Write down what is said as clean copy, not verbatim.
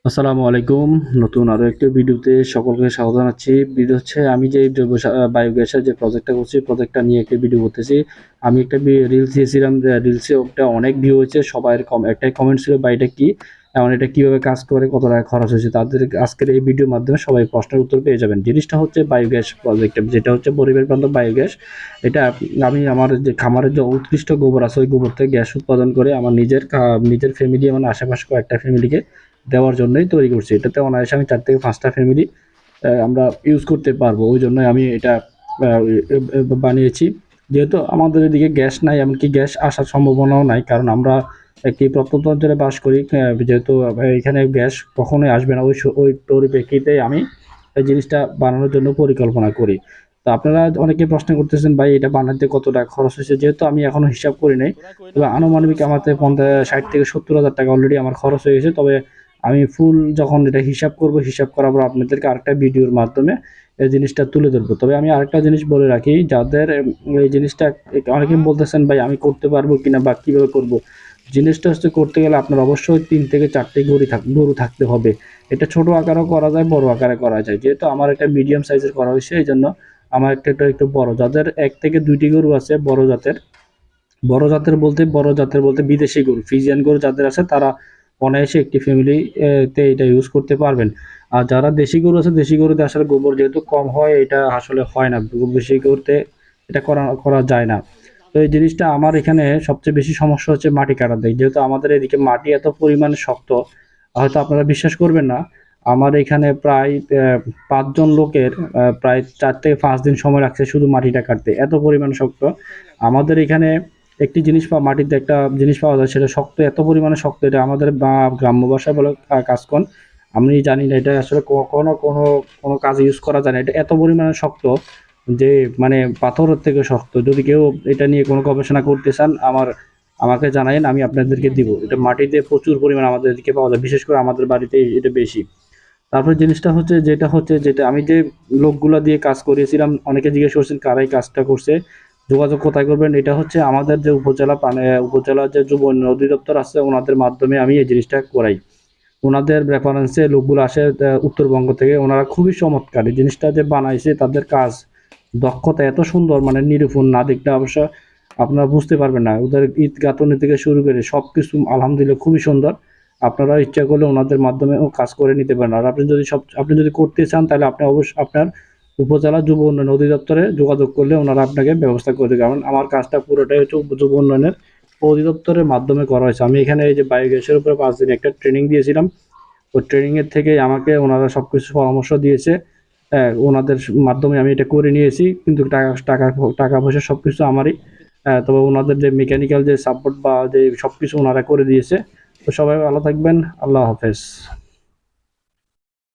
আসসালামু আলাইকুম। নতুন আরো একটি ভিডিওতে সকলকে স্বাগত জানাচ্ছি। ভিডিও হচ্ছে আমি যে জৈব বায়োগ্যাসের যে প্রজেক্টটা করছি, প্রজেক্টটা নিয়ে একটা ভিডিও করতেছি। আমি একটা রিলস দিয়েছিলাম, রিলসে ওটা অনেক ভিউ হয়েছে। সবার একটাই কমেন্ট ছিল, "ভাই এটা কি? এখন এটা কিভাবে কাজ করে? কত টাকা খরচ হয়েছে?" তাদের আজকের এই ভিডিওর মাধ্যমে সবাই প্রশ্নের উত্তর পেয়ে যাবেন। জিনিসটা হচ্ছে বায়োগ্যাস প্রজেক্ট, যেটা হচ্ছে পরিবেশ বান্ধব বায়োগ্যাস। এটা আমি আমার যে খামারের যে উৎকৃষ্ট গোবর আছে, ওই গোবর থেকে গ্যাস উৎপাদন করে আমার নিজের ফ্যামিলি এবং আশেপাশে কয়েকটা ফ্যামিলিকে দেওয়ার জন্যই তৈরি করছি। এটাতে অনায়াসে আমি ৪ থেকে ৫ টা ফ্যামিলি আমরা ইউজ করতে পারবো। ওই জন্যই আমি এটা আ বানিয়েছি। যেহেতু আমাদের এদিকে গ্যাস নাই, এমনকি গ্যাস আসার সম্ভাবনাও নাই। কারণ আমরা একটি প্রত্যন্ত অঞ্চলে বাস করি। যেহেতু এখানে গ্যাস কখনোই আসবে না। ওই পরিপ্রেক্ষিতে আমি এই জিনিসটা বানানোর জন্য পরিকল্পনা করি। তো আপনারা অনেকে প্রশ্ন করতেছেন, "ভাই এটা বানাতে কত টাকা খরচ হয়েছে?" যেহেতু আমি এখনো হিসাব করি নাই। তবে আনুমানিক আমাতে ৬০ থেকে ৭০,০০০ টাকা অলরেডি আমার খরচ হয়ে গেছে। তবে আমি ফুল যখন এটা হিসাব করব, হিসাব করার পর আপনাদেরকে আরেকটা ভিডিওর মাধ্যমে এই জিনিসটা তুলে ধরবো। তবে আমি আরেকটা জিনিস বলে রাখি, যাদের এই জিনিসটা অনেকেই বলতেছেন, "ভাই আমি করতে পারবো কিনা বা কিভাবে করব?" জিনিসটা হচ্ছে করতে গেলে আপনার অবশ্যই ৩ থেকে ৪ টি গরু থাকতে হবে। এটা ছোট আকারেও করা যায়, বড় আকারে করা যায়। যেহেতু আমার এটা মিডিয়াম সাইজের করা হইছে, এইজন্য আমার এটা একটু বড়। যাদের ১ থেকে ২ টি গরু আছে বড় জাতের বলতে বিদেশি গরু, ফ্রিজিয়ান গরু যাদের আছে তারা অনায়াসে একটি ফ্যামিলি তে এটা ইউজ করতে পারবেন। আর যারা দেশি গরু আছে, দেশি গরুতে আসলে গোবর যেহেতু কম হয়, এটা আসলে হয় না। বেশি গরুতে এটা করা যায় না। তো এই জিনিসটা আমার এখানে সবচেয়ে বেশি সমস্যা হচ্ছে মাটি কাটার দিক। যেহেতু আমাদের এদিকে মাটি এত পরিমাণে শক্ত, হয়তো আপনারা বিশ্বাস করবেন না। আমার এখানে প্রায় ৫ জন লোকের প্রায় ৪ থেকে ৫ দিন সময় লাগছে শুধু মাটিটা কাটতে। এত পরিমাণে শক্ত। আমাদের এখানে একটি জিনিস মাটিতে একটা জিনিস পাওয়া যায়, সেটা শক্ত, এত পরিমাণে শক্ত, এটা আমাদের গ্রাম্য ভাষায় বলে কাঁচকন। আমি জানি না এটা আসলে কখনো কোনো কাজে ইউজ করা যায় না। এটা এত পরিমাণে শক্ত যে মানে পাথরের থেকে শক্ত। যদি কেউ এটা নিয়ে কোনো গবেষণা করতে চান আমাকে জানায়েন, আমি আপনাদেরকে দিব। এটা মাটিতে প্রচুর পরিমাণে আমাদের এদিকে পাওয়া যায়। বিশেষ করে আমাদের বাড়িতে এটা বেশি। তারপরে জিনিসটা হচ্ছে যেটা আমি যে লোকগুলা দিয়ে কাজ করিয়েছিলাম, অনেকে জিজ্ঞেস করছেন কারা এই কাজটা করছে, যোগাযোগ কোথায় করবেন? এটা হচ্ছে আমাদের যে উপজেলার যে যুব উন্নয়ন অধিদপ্তর আছে, ওনাদের মাধ্যমে আমি এই জিনিসটা করাই। ওনাদের রেফারেন্সে লোকগুলো আসে উত্তরবঙ্গ থেকে। ওনারা খুবই চমৎকার। এই জিনিসটা যে বানাইছে, তাদের কাজ দক্ষতা এত সুন্দর, মানে নিরূপণ না দেখলে অবশ্য আপনারা বুঝতে পারবেন না। ওদের ইট গাঁথুনি থেকে শুরু করে সবকিছু আলহামদুলিল্লাহ খুবই সুন্দর। আপনারা ইচ্ছা করলে ওনাদের মাধ্যমেও কাজ করে নিতে পারেন। আর আপনি যদি করতে চান, তাহলে আপনি আপনার উপজেলা যুব উন্নয়ন অধিদপ্তরে যোগাযোগ করলে ওনারা আপনাকে ব্যবস্থা করে দেবে। কারণ আমার কাজটা পুরোটাই হচ্ছে যুব উন্নয়নের অধিদপ্তরের মাধ্যমে করা হয়েছে। আমি এখানে এই যে বায়োগ্যাসের উপরে ৫ দিন একটা ট্রেনিং দিয়েছিলাম। ওই ট্রেনিং এর থেকেই আমাকে ওনারা সবকিছু পরামর্শ দিয়েছে। হ্যাঁ, ওনাদের মাধ্যমে আমি এটা করে নিয়েছি। কিন্তু টাকা পয়সা সবকিছু আমারই। তবে ওনাদের যে মেকানিক্যাল যে সাপোর্ট বা যে সবকিছু ওনারা করে দিয়েছে। তো সবাই ভালো থাকবেন। আল্লাহ হাফেজ।